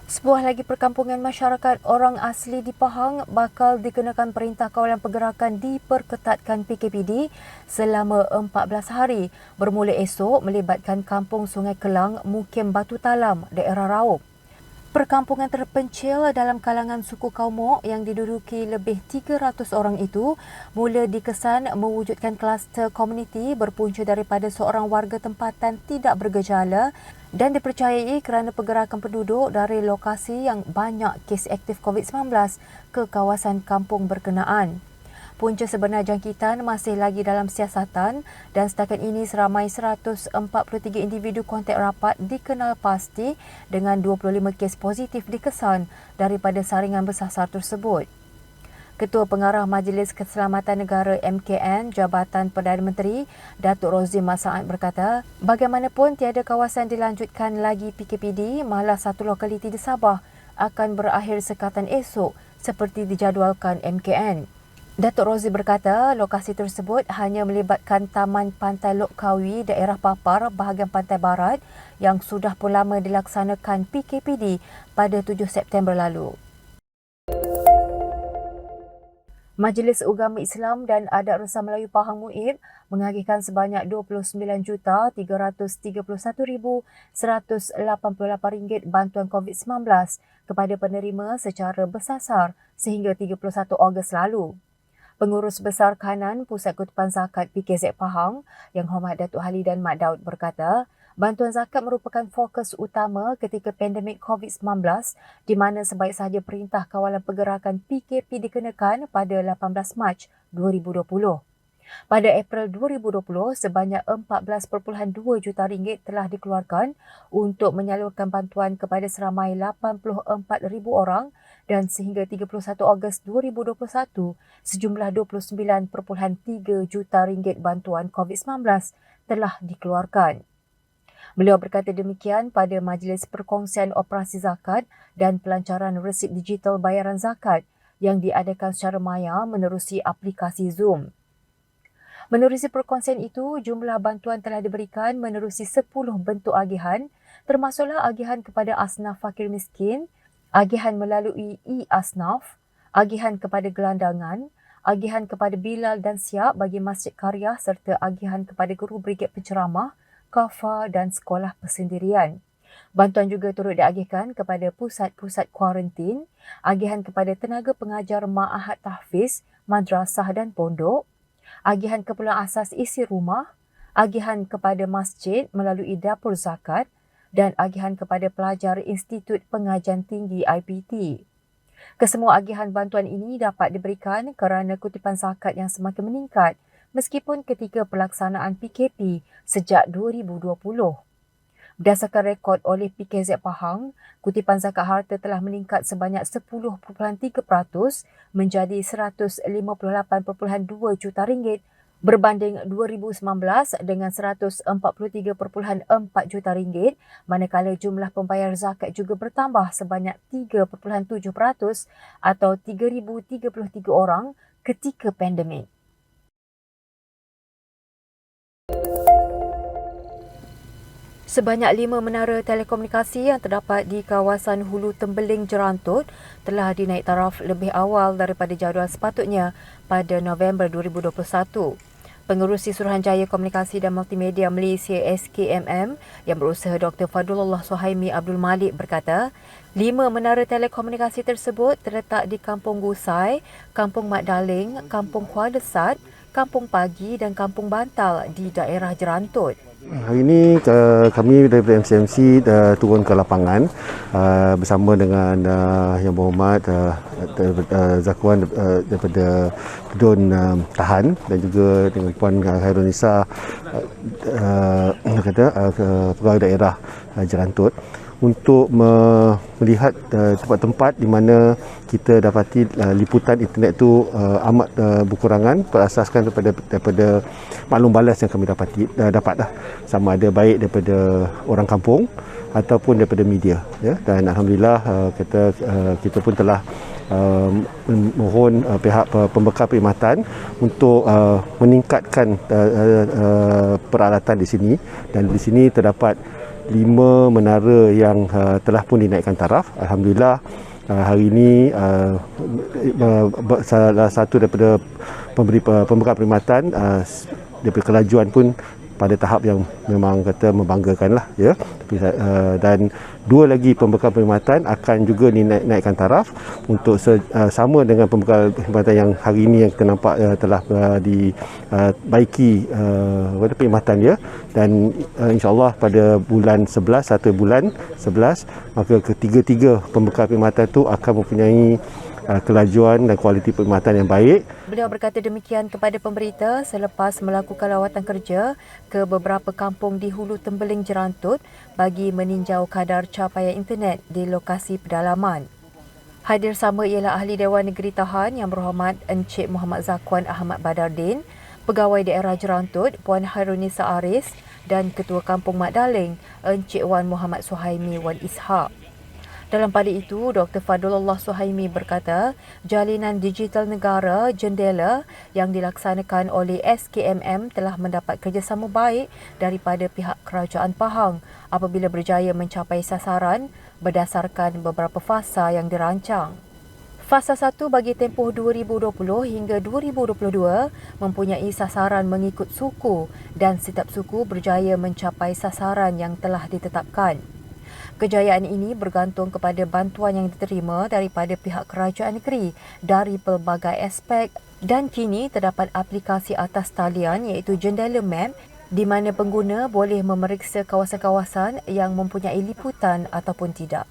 Sebuah lagi perkampungan masyarakat orang asli di Pahang bakal dikenakan Perintah Kawalan Pergerakan diperketatkan PKPD selama 14 hari bermula esok melibatkan Kampung Sungai Kelang, Mukim Batu Talam, daerah Raub. Perkampungan terpencil dalam kalangan suku Kaumok yang diduduki lebih 300 orang itu mula dikesan mewujudkan kluster komuniti berpunca daripada seorang warga tempatan tidak bergejala dan dipercayai kerana pergerakan penduduk dari lokasi yang banyak kes aktif COVID-19 ke kawasan kampung berkenaan. Punca sebenar jangkitan masih lagi dalam siasatan dan setakat ini seramai 143 individu kontak rapat dikenal pasti dengan 25 kes positif dikesan daripada saringan bersasar tersebut. Ketua Pengarah Majlis Keselamatan Negara MKN Jabatan Perdana Menteri, Datuk Rozzi Mat Saad berkata, bagaimanapun tiada kawasan dilanjutkan lagi PKPD, malah satu lokaliti di Sabah akan berakhir sekatan esok seperti dijadualkan MKN. Datuk Rozzi berkata, lokasi tersebut hanya melibatkan Taman Pantai Lok Kawi, daerah Papar, bahagian pantai barat yang sudah pun lama dilaksanakan PKPD pada 7 September lalu. Majlis Ugama Islam dan Adat Resam Melayu Pahang MUIP mengagihkan sebanyak RM29,301,188 bantuan COVID-19 kepada penerima secara bersasar sehingga 31 Ogos lalu. Pengurus Besar Kanan Pusat Kutipan Zakat PKZ Pahang, Yang Hormat Datuk Halidan Mat Daud berkata, bantuan zakat merupakan fokus utama ketika pandemik COVID-19 di mana sebaik sahaja Perintah Kawalan Pergerakan PKP dikenakan pada 18 Mac 2020. Pada April 2020, sebanyak 14.2 juta ringgit telah dikeluarkan untuk menyalurkan bantuan kepada seramai 84,000 orang dan sehingga 31 Ogos 2021, sejumlah 29.3 juta ringgit bantuan COVID-19 telah dikeluarkan. Beliau berkata demikian pada Majlis Perkongsian Operasi Zakat dan Pelancaran Resip Digital Bayaran Zakat yang diadakan secara maya menerusi aplikasi Zoom. Menerusi perkongsian itu, jumlah bantuan telah diberikan menerusi 10 bentuk agihan, termasuklah agihan kepada asnaf fakir miskin, agihan melalui e-asnaf, agihan kepada gelandangan, agihan kepada Bilal dan Siap bagi Masjid Karya serta agihan kepada guru brigad penceramah, kafa dan sekolah persendirian. Bantuan juga turut diagihkan kepada pusat-pusat kuarantin, agihan kepada tenaga pengajar ma'ahad tahfiz, madrasah dan pondok, agihan keperluan asas isi rumah, agihan kepada masjid melalui dapur zakat dan agihan kepada pelajar Institut Pengajian Tinggi IPT. Kesemua agihan bantuan ini dapat diberikan kerana kutipan zakat yang semakin meningkat meskipun ketika pelaksanaan PKP sejak 2020. Berdasarkan rekod oleh PKZ Pahang, kutipan zakat harta telah meningkat sebanyak 10.3% menjadi 158.2 juta ringgit berbanding 2019 dengan 143.4 juta ringgit, manakala jumlah pembayar zakat juga bertambah sebanyak 3.7% atau 3,033 orang ketika pandemik. Sebanyak 5 menara telekomunikasi yang terdapat di kawasan Hulu Tembeling Jerantut telah dinaik taraf lebih awal daripada jadual sepatutnya pada November 2021. Pengerusi Suruhanjaya Komunikasi dan Multimedia Malaysia SKMM yang berusaha Dr. Fadlullah Suhaimi Abdul Malik berkata, 5 menara telekomunikasi tersebut terletak di Kampung Gusai, Kampung Mat Daling, Kampung Kuala Sat, Kampung Pagi dan Kampung Bantal di daerah Jerantut. Hari ini kami daripada MCMC turun ke lapangan bersama dengan Yang Berhormat Zakuan daripada Kedun Tahan dan juga dengan Puan Khairunisa Pegawai Daerah Jerantut untuk melihat tempat-tempat di mana kita dapati liputan internet itu amat berkurangan berasaskan daripada maklum balas yang kami dapat sama ada baik daripada orang kampung ataupun daripada media ya. Dan alhamdulillah kita pun telah mohon pihak pembekal perkhidmatan untuk meningkatkan peralatan di sini, dan di sini terdapat 5 menara yang telah pun dinaikkan taraf. Alhamdulillah hari ini salah satu daripada pembekal perkhidmatan daripada kelajuan pun pada tahap yang memang kata membanggakan lah ya. Dan 2 lagi pembekal perkhidmatan akan juga dinaikkan taraf untuk sama dengan pembekal perkhidmatan yang hari ini yang kita nampak telah dibaiki perkhidmatan ya. Dan insyaAllah pada bulan 11 atau bulan 11 maka ketiga-tiga pembekal perkhidmatan itu akan mempunyai kelajuan dan kualiti perkhidmatan yang baik. Beliau berkata demikian kepada pemberita selepas melakukan lawatan kerja ke beberapa kampung di Hulu Tembeling Jerantut bagi meninjau kadar capaian internet di lokasi pedalaman. Hadir sama ialah Ahli Dewan Negeri Tahan Yang Berhormat Encik Muhammad Zakwan Ahmad Badardin, Pegawai Daerah Jerantut Puan Hairunisa Aris dan Ketua Kampung Mak Daling Encik Wan Muhammad Suhaimi Wan Ishak. Dalam pada itu, Dr. Fadlullah Suhaimi berkata, jalinan digital negara Jendela yang dilaksanakan oleh SKMM telah mendapat kerjasama baik daripada pihak Kerajaan Pahang apabila berjaya mencapai sasaran berdasarkan beberapa fasa yang dirancang. Fasa 1 bagi tempoh 2020 hingga 2022 mempunyai sasaran mengikut suku dan setiap suku berjaya mencapai sasaran yang telah ditetapkan. Kejayaan ini bergantung kepada bantuan yang diterima daripada pihak kerajaan negeri dari pelbagai aspek dan kini terdapat aplikasi atas talian iaitu Jendela Map di mana pengguna boleh memeriksa kawasan-kawasan yang mempunyai liputan ataupun tidak.